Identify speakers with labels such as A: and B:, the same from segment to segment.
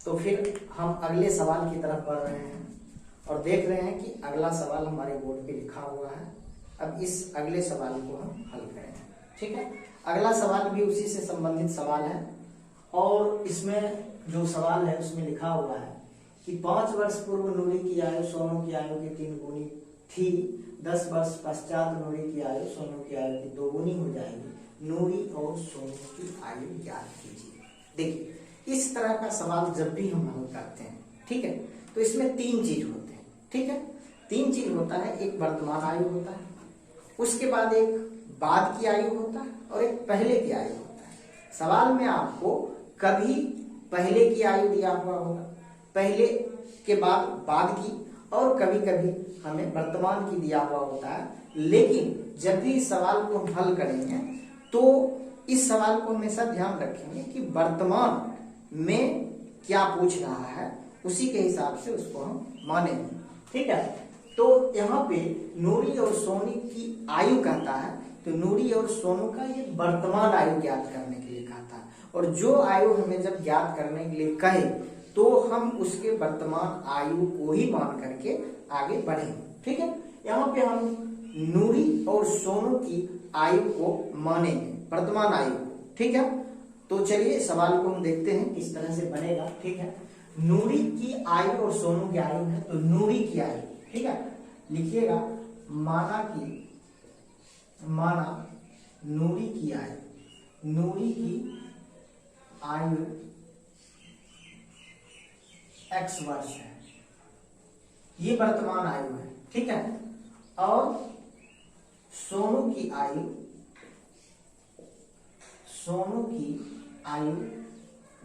A: तो फिर हम अगले सवाल की तरफ बढ़ रहे हैं और देख रहे हैं कि अगला सवाल हमारे बोर्ड पे लिखा हुआ है। अब इस अगले सवाल को हम हल करेंगे। ठीक है, अगला सवाल भी उसी से संबंधित सवाल है और इसमें जो सवाल है उसमें लिखा हुआ है कि 5 वर्ष पूर्व नूरी की आयु सोनू की आयु की 3 गुनी थी। 10 वर्ष पश्चात नूरी की आयु सोनू की आयु की 2 गुनी हो जाएगी। नूरी और सोनू की आयु ज्ञात कीजिए। देखिए, इस तरह का सवाल जब भी हम हल करते हैं, ठीक है, तो इसमें 3 चीज होते हैं। ठीक है, 3 चीज होता है। एक वर्तमान आयु होता है, उसके बाद एक बाद की आयु होता है और एक पहले की आयु होता है। सवाल में आपको कभी पहले की आयु दिया हुआ होगा, पहले के बाद की, और कभी कभी हमें वर्तमान की दिया हुआ होता है। लेकिन जब भी इस सवाल को हम हल करेंगे तो इस सवाल को हमेशा ध्यान रखेंगे कि वर्तमान में क्या पूछ रहा है, उसी के हिसाब से उसको हम मानेंगे। ठीक है, तो यहाँ पे नूरी और सोनी की आयु कहता है, तो नूरी और सोनू का ये वर्तमान आयु ज्ञात करने के लिए कहता है। और जो आयु हमें जब ज्ञात करने के लिए कहे तो हम उसके वर्तमान आयु को ही मान करके आगे बढ़ेंगे। ठीक है, यहाँ पे हम नूरी और सोनू की आयु को मानेंगे, वर्तमान आयु को। ठीक है, तो चलिए सवाल को हम देखते हैं किस तरह से बनेगा। ठीक है, नूरी की आयु और सोनू की आयु है, तो नूरी की आयु, ठीक है, लिखिएगा माना नूरी की आयु x वर्ष है, ये वर्तमान आयु है। ठीक है, और सोनू की आयु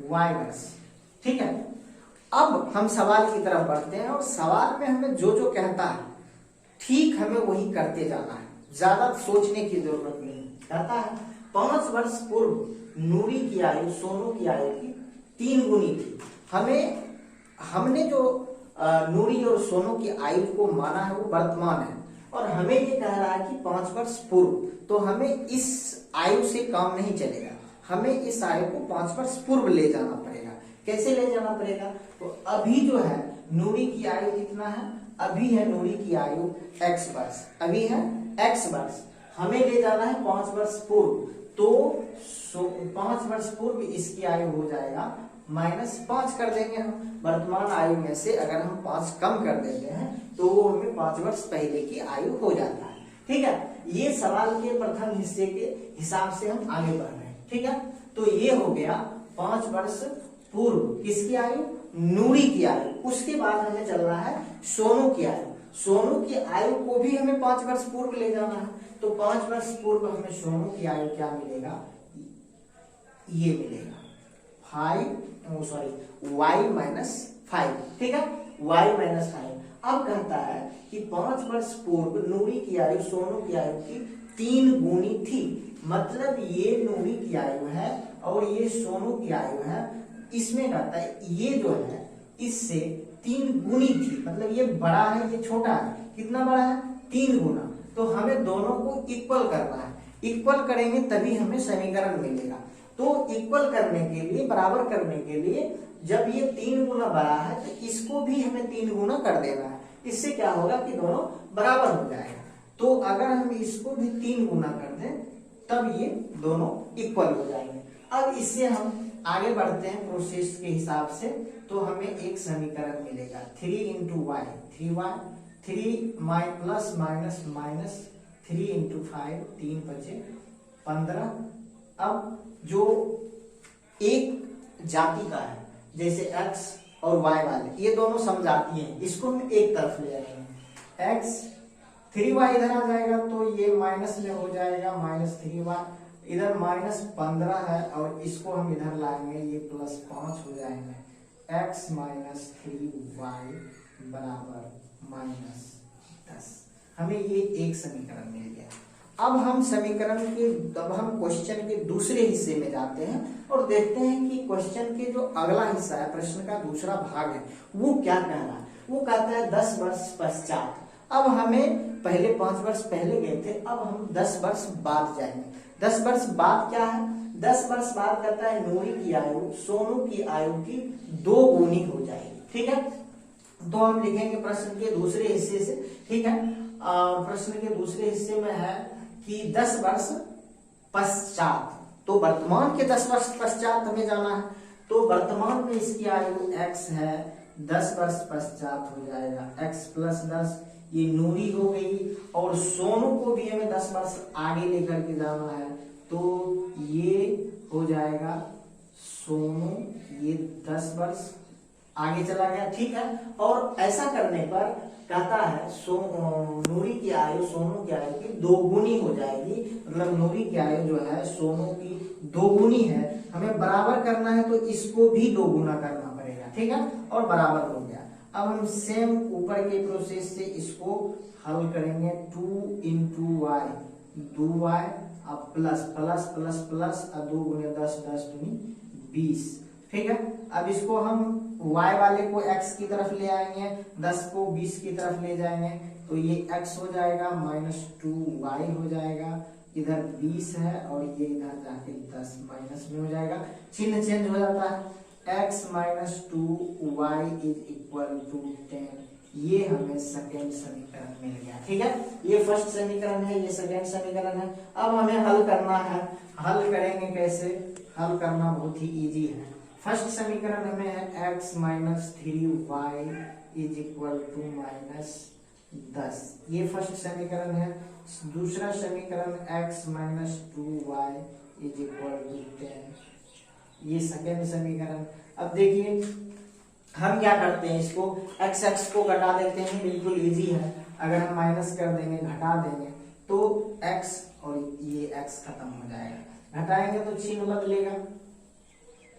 A: y वर्ष। ठीक है, अब हम सवाल की तरफ बढ़ते हैं और सवाल में हमें जो जो कहता है ठीक हमें वही करते जाना है, ज्यादा सोचने की जरूरत नहीं। कहता है 5 वर्ष पूर्व नूरी की आयु सोनू की आयु की 3 गुनी थी। हमने जो नूरी और सोनू की आयु को माना है वो वर्तमान है और हमें ये कह रहा है कि 5 वर्ष पूर्व, तो हमें इस आयु से काम नहीं चलेगा, हमें इस आयु को 5 वर्ष पूर्व ले जाना पड़ेगा। कैसे ले जाना पड़ेगा? तो अभी जो है नूरी की आयु कितना है? अभी है नूरी की आयु x वर्ष, अभी है x वर्ष, हमें ले जाना है 5 वर्ष पूर्व, तो 5 वर्ष पूर्व इसकी आयु हो जाएगा -5 कर देंगे हम। वर्तमान आयु में से अगर हम 5 कम कर देते हैं तो वो हमें 5 वर्ष पहले की आयु हो जाता है। ठीक है, ये सवाल के प्रथम हिस्से के हिसाब से हम आगे बढ़ रहे हैं। ठीक है, तो ये हो गया 5 वर्ष पूर्व किसकी आयु? नूरी की आयु। उसके बाद हमें चल रहा है सोनू की आयु। सोनू की आयु को भी हमें 5 वर्ष पूर्व ले जाना है, तो 5 वर्ष पूर्व हमें सोनू की आयु क्या मिलेगा? ये मिलेगा y-5। ठीक है, y-5। अब कहता है कि 5 वर्ष पूर्व नूरी की आयु सोनू की आयु की 3 गुनी थी। मतलब ये नूरी की आयु है और ये सोनू की आयु है। इसमें कहता है ये जो है इससे 3 गुनी थी, मतलब ये बड़ा है ये छोटा है। कितना बड़ा है? 3 गुना। तो हमें दोनों को इक्वल करना है, इक्वल करेंगे तभी हमें समीकरण मिलेगा। तो इक्वल करने के लिए, बराबर करने के लिए, जब ये 3 गुना बड़ा है तो इसको भी हमें 3 गुना कर देना है। इससे क्या होगा कि दोनों बराबर हो जाएगा। तो अगर हम इसको भी 3 गुना कर दें तब ये दोनों इक्वल हो जाएंगे। अब इससे हम आगे बढ़ते हैं प्रोसेस के हिसाब से, तो हमें एक समीकरण मिलेगा 3 × y, 3y, 3 plus minus minus 3 × 5, 3 बचे 15। अब जो एक जाति का है जैसे x और y वाले, ये दोनों समजाती हैं, इसको हम एक तरफ ले जाएंगे। x 3y इधर आ जाएगा तो ये माइनस में हो जाएगा -3y, इधर -15 है और इसको हम इधर लाएंगे, ये +5 हो जाएंगे। x - 3y बराबर -10। हमें ये एक समीकरण मिल गया। अब हम क्वेश्चन के दूसरे हिस्से में जाते हैं और देखते हैं कि क्वेश्चन के जो अगला हिस्सा है, प्रश्न का दूसरा भाग है, वो क्या कह रहा है। वो कहता है 10 वर्ष पश्चात। अब हमें पहले 5 वर्ष पहले गए थे, अब हम 10 वर्ष बाद जाएंगे। 10 वर्ष बाद क्या है? 10 वर्ष बाद कहता है नूरी की आयु सोनू की आयु की 2 गुनी हो जाएगी। ठीक है, तो हम लिखेंगे प्रश्न के दूसरे हिस्से से। ठीक है, प्रश्न के दूसरे हिस्से में है कि 10 वर्ष पश्चात, तो वर्तमान के 10 वर्ष पश्चात हमें जाना है। तो वर्तमान में इसकी आयु x है, 10 वर्ष पश्चात हो जाएगा x प्लस 10, ये नूरी हो गई। और सोनू को भी हमें 10 वर्ष आगे लेकर के जाना है, तो ये हो जाएगा सोनू, ये 10 वर्ष आगे चला गया। ठीक है, और ऐसा करने पर कहता है नूरी की आयु सोनू की आयु की 2 गुनी हो जाएगी। मतलब नूरी की आयु जो है सोनू की 2 गुनी है, हमें बराबर करना है तो इसको भी 2 गुना करना पड़ेगा। ठीक है, और बराबर हो गया। अब हम सेम ऊपर के प्रोसेस से इसको हल करेंगे। 2 इंटू वाई 2y, अब प्लस प्लस प्लस प्लस, अब 2 गुने 10 10 दूनी 20। ठीक है, अब इसको हम y वाले को x की तरफ ले आएंगे, 10 को 20 की तरफ ले जाएंगे, तो ये x हो जाएगा -2y हो जाएगा। इधर 20 है और ये इधर जाके 10 माइनस में हो जाएगा, चिन्ह चेंज हो जाता है। x - 2y = 10, ये हमें सेकेंड समीकरण मिल गया। ठीक है, ये फर्स्ट समीकरण है, ये सेकेंड समीकरण है। अब हमें हल करना है। हल करेंगे कैसे? हल करना बहुत ही इजी है। फर्स्ट समीकरण हमें है x - 3y = -10, ये फर्स्ट समीकरण है। दूसरा समीकरण x - 2y = 10, ये सेकेंड समीकरण। अब देखिए हम क्या करते हैं, इसको x को घटा देते हैं, बिल्कुल इजी है। अगर हम माइनस कर देंगे, घटा देंगे, तो x और ये x खत्म हो जाएगा। घटाएंगे तो चिन्ह बदलेगा,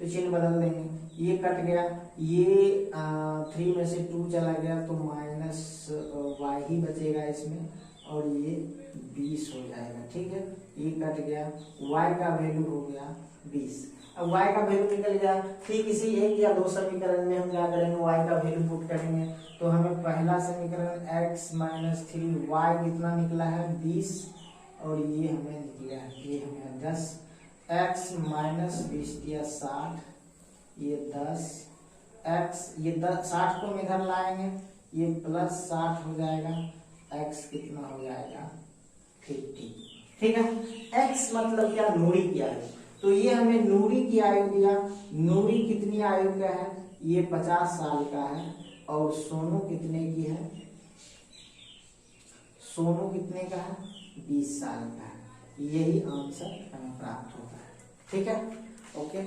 A: तो चिन्ह बदल देंगे, ये कट गया, ये 3 में से 2 चला गया, तो -y ही बचेगा इसमें, और ये 20 हो जाएगा। ठीक है, ये कट गया, y का वैल्यू हो गया 20। अब y का वैल्यू निकल गया। ठीक इसी 1 या 2 समीकरण में हम क्या करेंगे, y का वैल्यू पुट करेंगे। तो हमें पहला समीकरण x - 3y कितना निकला है 20, और ये हमें निकला है, ये हमें 10। x - 20 दिया 60, ये 10 x, ये 60 को हम इधर लाएंगे, ये प्लस 60 हो जाएगा, x कितना हो जाएगा 50। ठीक है, x मतलब क्या, नूरी की आयु। तो ये हमें नूरी की आयु दिया। नूरी कितनी आयु का है, ये 50 साल का है, और सोनू कितने की है, सोनू कितने का है 20 साल का है। यही आंसर हमें प्राप्त होता है। ठीक है, ओके।